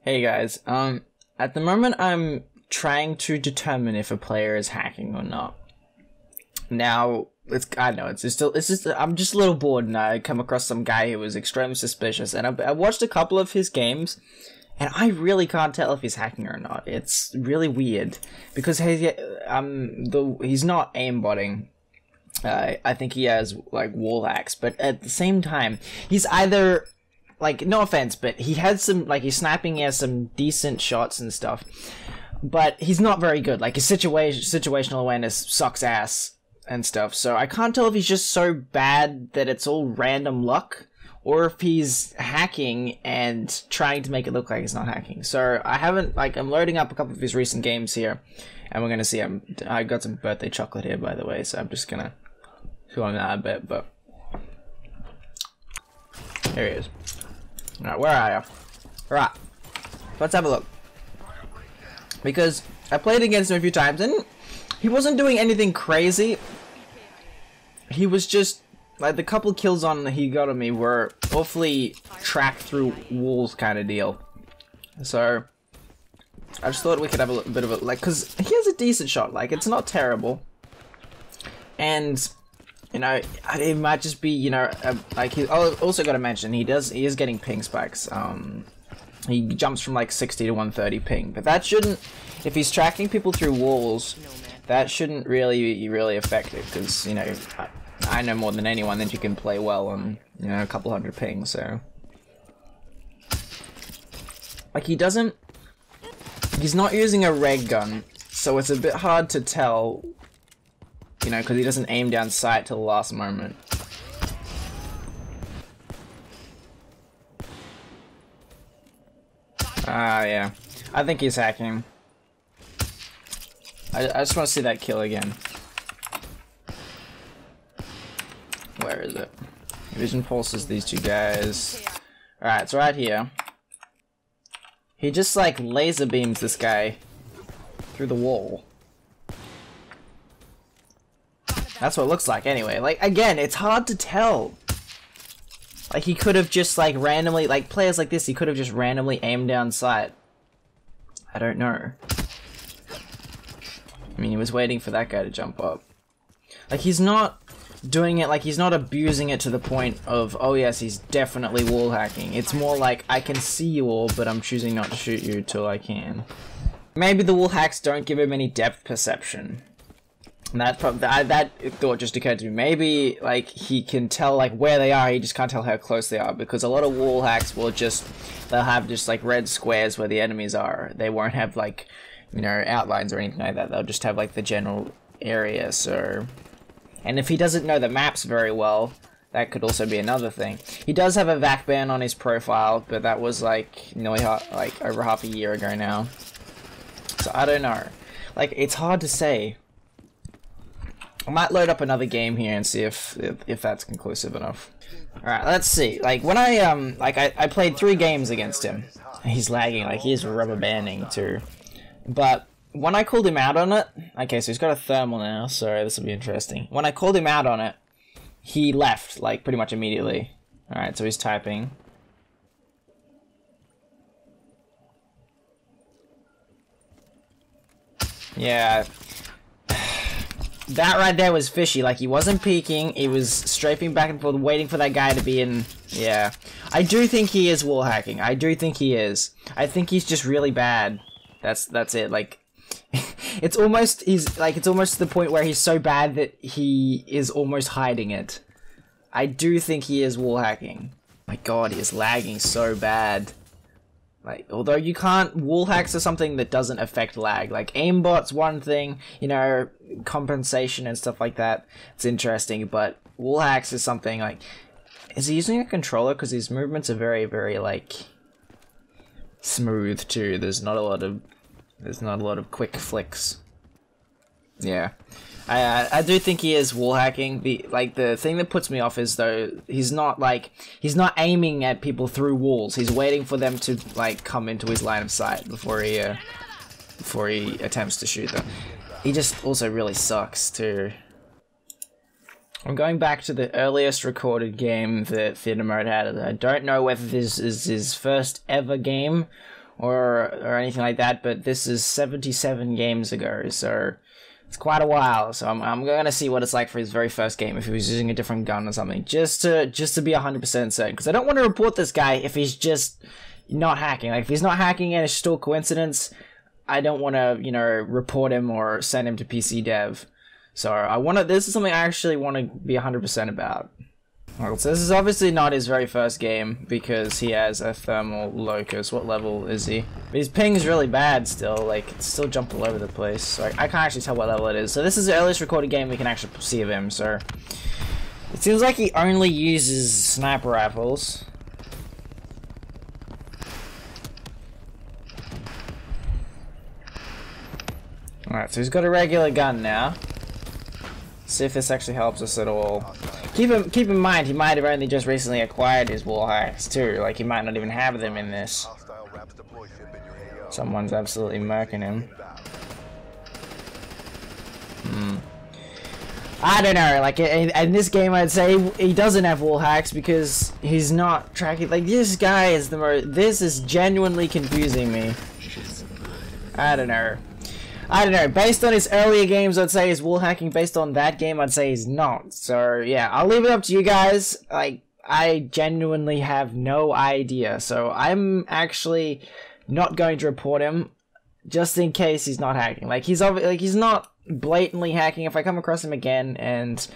Hey guys, at the moment I'm trying to determine if a player is hacking or not. Now, I know, I'm just a little bored and I come across some guy who was extremely suspicious and I watched a couple of his games and I really can't tell if he's hacking or not. It's really weird because he's not aimbotting. I think he has like wall hacks, but at the same time, he's either like, no offense, but he had some, like, he's snapping, he has some decent shots and stuff, but he's not very good. Like, his situational awareness sucks ass and stuff, so I can't tell if he's just so bad that it's all random luck, or if he's hacking and trying to make it look like he's not hacking. So I haven't, like, I'm loading up a couple of his recent games here, and we're gonna see. I got some birthday chocolate here, by the way, so I'm just gonna show him that a bit, but here he is. Alright, where are you? Alright, let's have a look. Because I played against him a few times and he wasn't doing anything crazy. He was just, like, the couple kills on he got on me were awfully track through walls kind of deal. So I just thought we could have a bit of a, like, because he has a decent shot, like, it's not terrible. And you know, it might just be, you know, like, he also got to mention, he is getting ping spikes. He jumps from like 60 to 130 ping, but that shouldn't, if he's tracking people through walls, that shouldn't really affect it, because, you know, I know more than anyone that you can play well on, you know, a couple hundred ping, so. Like, he's not using a reg gun, so it's a bit hard to tell, you know, because he doesn't aim down sight till the last moment. Yeah. I think he's hacking. I just want to see that kill again. Where is it? Vision pulses these two guys. Alright, it's right here. He just, like, laser beams this guy through the wall. That's what it looks like anyway. Like, again, it's hard to tell. Like, he could have just, like, randomly, like, players like this, he could have just randomly aimed down sight. I don't know. I mean, he was waiting for that guy to jump up. Like, he's not doing it, like, he's not abusing it to the point of, oh yes, he's definitely wall hacking. It's more like, I can see you all, but I'm choosing not to shoot you till I can. Maybe the wall hacks don't give him any depth perception. And that thought just occurred to me. Maybe, like, he can tell, like, where they are, he just can't tell how close they are, because a lot of wall hacks will just, they'll have just, like, red squares where the enemies are. They won't have, like, you know, outlines or anything like that. They'll just have, like, the general area, so. And if he doesn't know the maps very well, that could also be another thing. He does have a VAC ban on his profile, but that was, like, nearly, like, over half a year ago now. So, I don't know. Like, it's hard to say. I might load up another game here and see if that's conclusive enough. Alright, let's see. Like, when I played 3 games against him. He's lagging, like, he's rubber banding too. But when I called him out on it, okay, so he's got a thermal now, so this will be interesting. When I called him out on it, he left, like, pretty much immediately. Alright, so he's typing. Yeah. That right there was fishy, like, he wasn't peeking, he was strafing back and forth, waiting for that guy to be in, yeah. I do think he is wall hacking, I do think he is. I think he's just really bad. That's it, like, it's almost to the point where he's so bad that he is almost hiding it. I do think he is wall hacking. My god, he is lagging so bad. Like, although you can't, wall hacks are something that doesn't affect lag. Like, aimbot's one thing, you know, compensation and stuff like that. It's interesting, but wall hacks is something like, is he using a controller? Because his movements are very, very, like, smooth too. There's not a lot of quick flicks. Yeah. I do think he is wall hacking. The thing that puts me off is, though, he's not aiming at people through walls. He's waiting for them to, like, come into his line of sight before he attempts to shoot them. He just also really sucks too. I'm going back to the earliest recorded game that Theatre Mode had. I don't know whether this is his first ever game or anything like that, but this is 77 games ago, so it's quite a while. So I'm gonna see what it's like for his very first game, if he was using a different gun or something, just to be 100% certain, because I don't want to report this guy if he's just not hacking. Like, if he's not hacking and it's still coincidence, I don't want to, you know, report him or send him to PC dev. So this is something I actually want to be 100% about. Alright, so this is obviously not his very first game, because he has a thermal locus. What level is he? But his ping's really bad still, like, it's still jumped all over the place. So I can't actually tell what level it is. So this is the earliest recorded game we can actually see of him, so it seems like he only uses sniper rifles. Alright, so he's got a regular gun now. See if this actually helps us at all. Keep in mind, he might have only just recently acquired his wall hacks too. Like, he might not even have them in this. Someone's absolutely murking him. I don't know, like, in this game I'd say he doesn't have wall hacks because he's not tracking. Like, this guy is the most. This is genuinely confusing me. I don't know. Based on his earlier games, I'd say he's wall hacking. Based on that game, I'd say he's not. So, yeah, I'll leave it up to you guys. Like, I genuinely have no idea. So, I'm actually not going to report him, just in case he's not hacking. Like, he's not blatantly hacking. If I come across him again and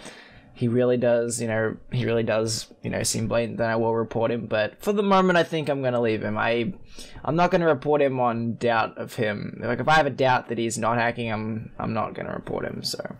he really does, seem blatant, then I will report him. But for the moment, I think I'm going to leave him. I'm not going to report him on doubt of him. Like, if I have a doubt that he's not hacking, I'm not going to report him, so.